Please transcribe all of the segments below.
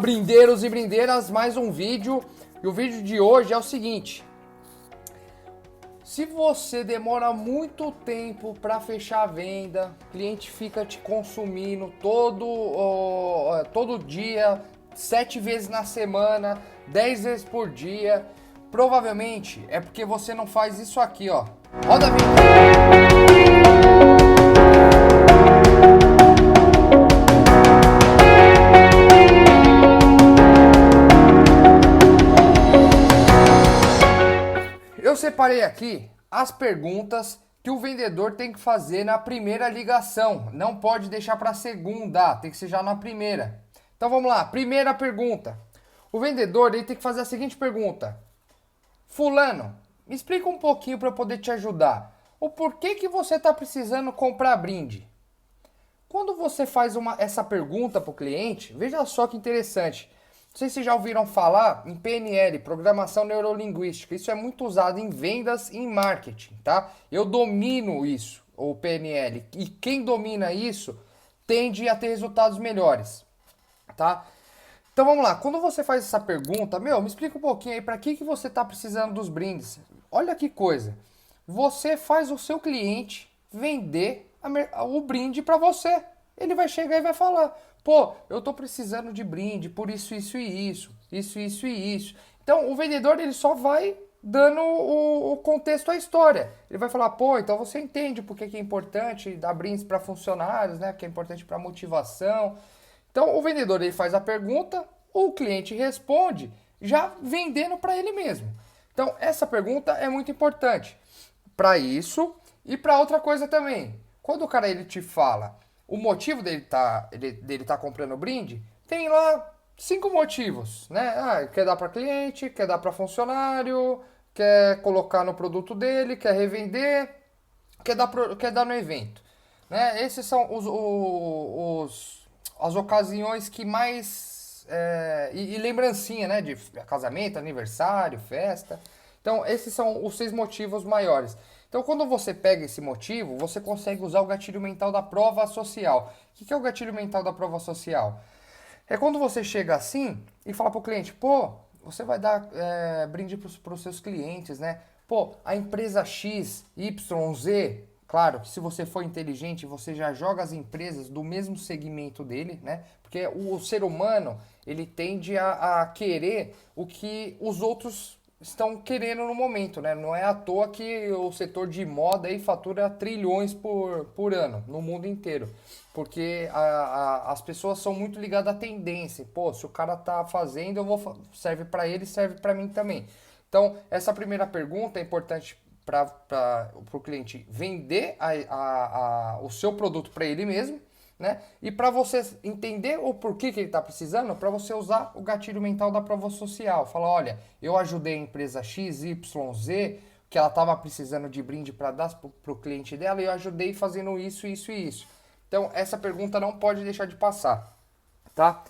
brindeiros e brindeiras, mais um vídeo. E o vídeo de hoje é o seguinte: se você demora muito tempo para fechar a venda, o cliente fica te consumindo todo dia, 7 vezes na semana, 10 vezes por dia, provavelmente é porque você não faz isso aqui, ó. Roda a vinheta. Eu separei aqui as perguntas que o vendedor tem que fazer na primeira ligação. Não pode deixar para a segunda, tem que ser já na primeira. Então vamos lá, primeira pergunta. O vendedor ele tem que fazer a seguinte pergunta: Fulano, me explica um pouquinho para eu poder te ajudar. O porquê que você está precisando comprar brinde? Quando você faz essa pergunta para o cliente, veja só que interessante. Não sei se já ouviram falar em PNL, Programação Neurolinguística. Isso é muito usado em vendas e em marketing, tá? Eu domino isso, o PNL. E quem domina isso tende a ter resultados melhores, tá? Então vamos lá. Quando você faz essa pergunta, me explica um pouquinho aí para que você está precisando dos brindes. Olha que coisa. Você faz o seu cliente vender o brinde para você. Ele vai chegar e vai falar: pô, eu tô precisando de brinde por isso e isso. Então, o vendedor, ele só vai dando o contexto à história. Ele vai falar: pô, então você entende porque que é importante dar brindes para funcionários, né? Que é importante para motivação. Então, o vendedor, ele faz a pergunta, o cliente responde, já vendendo para ele mesmo. Então, essa pergunta é muito importante para isso e para outra coisa também. Quando o cara ele te fala o motivo dele tá comprando o brinde, tem lá 5 motivos, né? Quer dar para cliente, quer dar para funcionário, quer colocar no produto dele, quer revender, quer dar no evento, né? Esses são as ocasiões que mais e lembrancinha, né? De casamento, aniversário, festa. Então esses são os 6 motivos maiores. Então, quando você pega esse motivo, você consegue usar o gatilho mental da prova social. O que é o gatilho mental da prova social? É quando você chega assim e fala para o cliente: pô, você vai dar brinde para os seus clientes, né? Pô, a empresa X, Y, Z, claro que se você for inteligente, você já joga as empresas do mesmo segmento dele, né? Porque o ser humano, ele tende a querer o que os outros estão querendo no momento, né? Não é à toa que o setor de moda aí fatura trilhões por ano no mundo inteiro, porque as pessoas são muito ligadas à tendência. Pô, se o cara tá fazendo, serve para ele, serve para mim também. Então, essa primeira pergunta é importante para o cliente vender o seu produto para ele mesmo, né? E para você entender o porquê que ele está precisando, para você usar o gatilho mental da prova social. Fala: olha, eu ajudei a empresa XYZ, que ela estava precisando de brinde para dar para o cliente dela, e eu ajudei fazendo isso. Então, essa pergunta não pode deixar de passar, tá?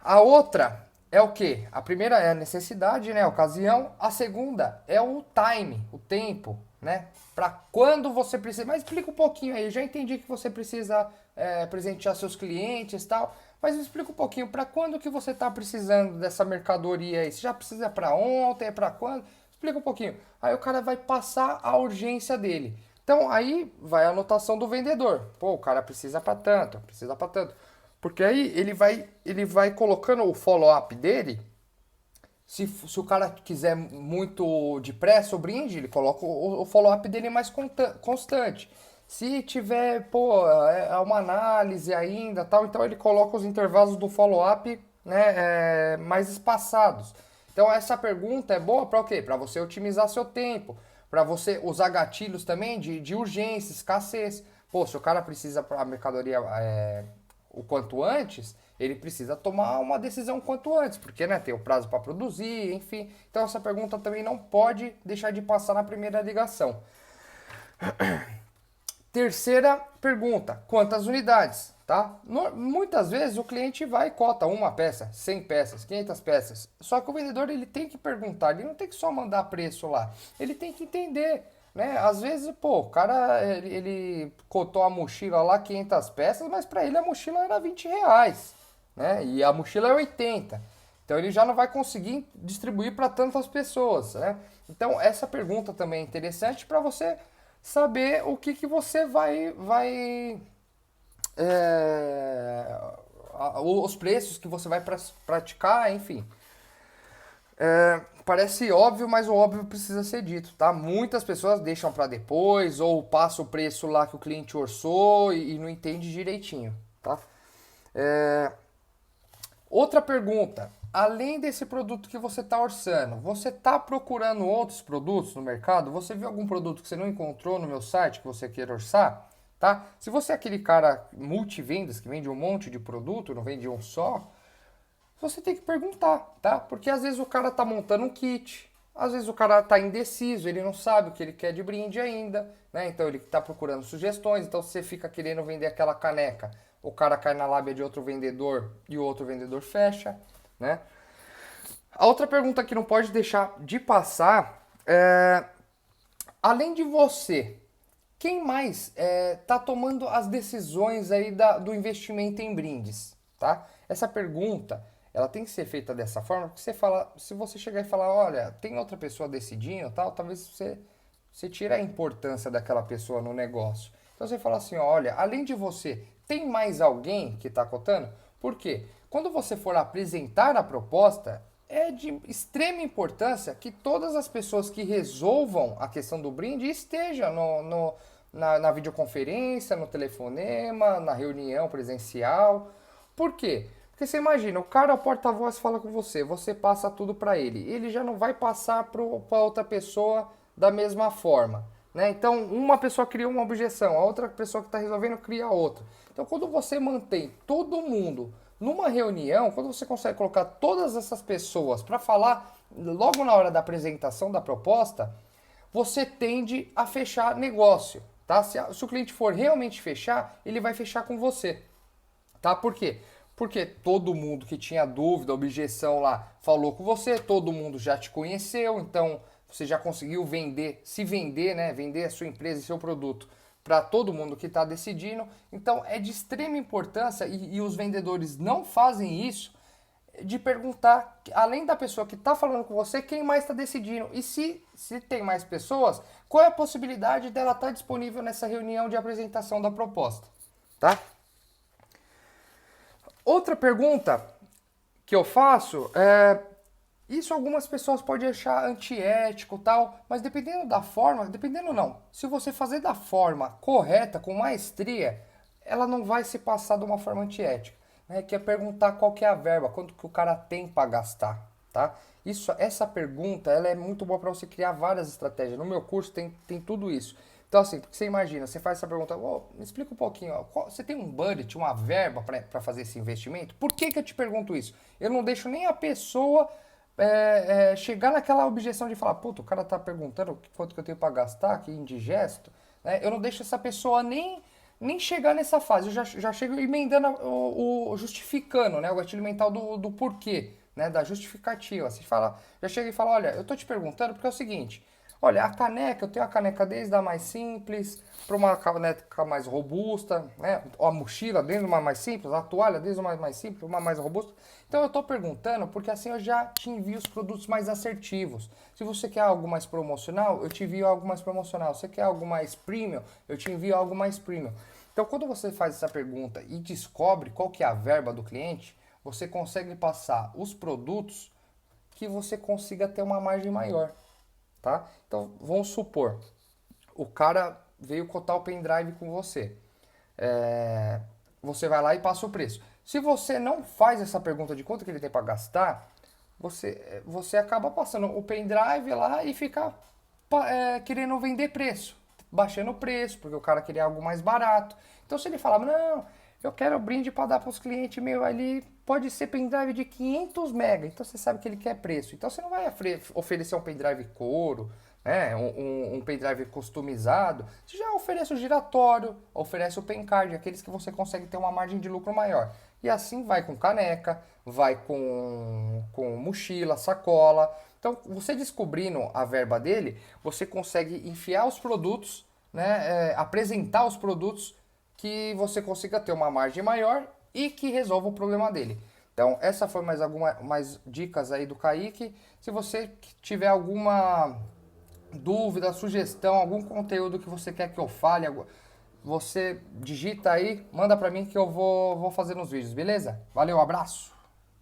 A outra é o quê? A primeira é a necessidade, né? A ocasião. A segunda é o time, o tempo, né? Para quando você precisa. Mas explica um pouquinho aí. Eu já entendi que você precisa presentear seus clientes e tal. Mas explica um pouquinho para quando que você está precisando dessa mercadoria aí. Você já precisa para ontem, é para quando? Explica um pouquinho. Aí o cara vai passar a urgência dele. Então aí vai a anotação do vendedor. Pô, o cara precisa para tanto, precisa para tanto. Porque aí ele vai colocando o follow-up dele. Se o cara quiser muito depressa o brinde, ele coloca o follow-up dele mais constante. Se tiver, pô, é uma análise ainda, tal, então ele coloca os intervalos do follow-up, né, mais espaçados. Então essa pergunta é boa para o quê? Para você otimizar seu tempo, para você usar gatilhos também de urgência, escassez. Pô, se o cara precisa para a mercadoria o quanto antes, ele precisa tomar uma decisão quanto antes, porque, né, tem o prazo para produzir, enfim. Então essa pergunta também não pode deixar de passar na primeira ligação. Terceira pergunta: quantas unidades, tá? Muitas vezes o cliente vai e cota uma peça, 100 peças, 500 peças. Só que o vendedor, ele tem que perguntar, ele não tem que só mandar preço lá. Ele tem que entender, né? Às vezes, pô, o cara, ele cotou a mochila lá, 500 peças, mas para ele a mochila era 20 reais. né? E a mochila é 80. Então ele já não vai conseguir distribuir para tantas pessoas, né? Então essa pergunta também é interessante para você saber o que você vai é, os preços que você vai praticar, enfim. Parece óbvio, mas o óbvio precisa ser dito, tá? Muitas pessoas deixam para depois ou passa o preço lá que o cliente orçou e não entende direitinho, tá? É, Outra pergunta. Além desse produto que você está orçando, você está procurando outros produtos no mercado? Você viu algum produto que você não encontrou no meu site que você queira orçar? Tá? Se você é aquele cara multivendas que vende um monte de produto, não vende um só, você tem que perguntar, tá? Porque às vezes o cara tá montando um kit, às vezes o cara tá indeciso, ele não sabe o que ele quer de brinde ainda, né? Então ele tá procurando sugestões, então você fica querendo vender aquela caneca, o cara cai na lábia de outro vendedor e o outro vendedor fecha, né? A outra pergunta que não pode deixar de passar é, além de você, quem mais tá tomando as decisões aí do investimento em brindes, tá? Essa pergunta, ela tem que ser feita dessa forma, porque você fala, se você chegar e falar, olha, tem outra pessoa decidindo, tal, talvez você tire a importância daquela pessoa no negócio. Então você fala assim, olha, além de você, tem mais alguém que está cotando? Por quê? Quando você for apresentar a proposta, é de extrema importância que todas as pessoas que resolvam a questão do brinde estejam na videoconferência, no telefonema, na reunião presencial. Por quê? Porque você imagina, o cara, o porta-voz fala com você, você passa tudo para ele. Ele já não vai passar para outra pessoa da mesma forma. Né? Então, uma pessoa cria uma objeção, a outra pessoa que está resolvendo cria outra. Então, quando você mantém todo mundo numa reunião, quando você consegue colocar todas essas pessoas para falar logo na hora da apresentação da proposta, você tende a fechar negócio. Tá? Se o cliente for realmente fechar, ele vai fechar com você. Tá? Por quê? Porque todo mundo que tinha dúvida, objeção lá, falou com você, todo mundo já te conheceu, então você já conseguiu vender, se vender, né? Vender a sua empresa e seu produto para todo mundo que está decidindo. Então é de extrema importância e os vendedores não fazem isso de perguntar, além da pessoa que está falando com você, quem mais está decidindo. E se tem mais pessoas, qual é a possibilidade dela estar disponível nessa reunião de apresentação da proposta, tá? Outra pergunta que eu faço é, isso algumas pessoas podem achar antiético e tal, mas dependendo da forma, dependendo não, se você fazer da forma correta, com maestria, ela não vai se passar de uma forma antiética, né? Que é perguntar qual que é a verba, quanto que o cara tem para gastar, tá? Essa pergunta, ela é muito boa para você criar várias estratégias. No meu curso tem tudo isso. Então, assim, porque você imagina, você faz essa pergunta, oh, me explica um pouquinho, ó, você tem um budget, uma verba para fazer esse investimento? Por que eu te pergunto isso? Eu não deixo nem a pessoa chegar naquela objeção de falar, puta, o cara tá perguntando quanto que eu tenho para gastar, que indigesto, né? Eu não deixo essa pessoa nem chegar nessa fase, eu já chego emendando o justificando, né? O gatilho mental do porquê, né? Da justificativa. Você fala, já chega e fala, olha, eu tô te perguntando porque é o seguinte, olha, a caneca, eu tenho a caneca desde a mais simples para uma caneca mais robusta, né? A mochila desde uma mais simples, a toalha desde uma mais simples, uma mais robusta. Então eu estou perguntando porque assim eu já te envio os produtos mais assertivos. Se você quer algo mais promocional, eu te envio algo mais promocional. Se você quer algo mais premium, eu te envio algo mais premium. Então quando você faz essa pergunta e descobre qual que é a verba do cliente, você consegue passar os produtos que você consiga ter uma margem maior. Tá? Então, vamos supor, o cara veio cotar o pendrive com você. Você vai lá e passa o preço. Se você não faz essa pergunta de quanto que ele tem para gastar, você acaba passando o pendrive lá e fica querendo vender preço, baixando o preço, porque o cara queria algo mais barato. Então, se ele falar, não, eu quero brinde para dar para os clientes meu ali, pode ser pendrive de 500 MB, então você sabe que ele quer preço. Então você não vai oferecer um pendrive couro, né, um pendrive customizado, você já oferece o giratório, oferece o pen card, aqueles que você consegue ter uma margem de lucro maior. E assim vai com caneca, vai com mochila, sacola. Então, você descobrindo a verba dele, você consegue enfiar os produtos, né, apresentar os produtos que você consiga ter uma margem maior e que resolva o problema dele. Então, essa foi mais dicas aí do Kaique. Se você tiver alguma dúvida, sugestão, algum conteúdo que você quer que eu fale, você digita aí, manda pra mim que eu vou fazer nos vídeos, beleza? Valeu, abraço!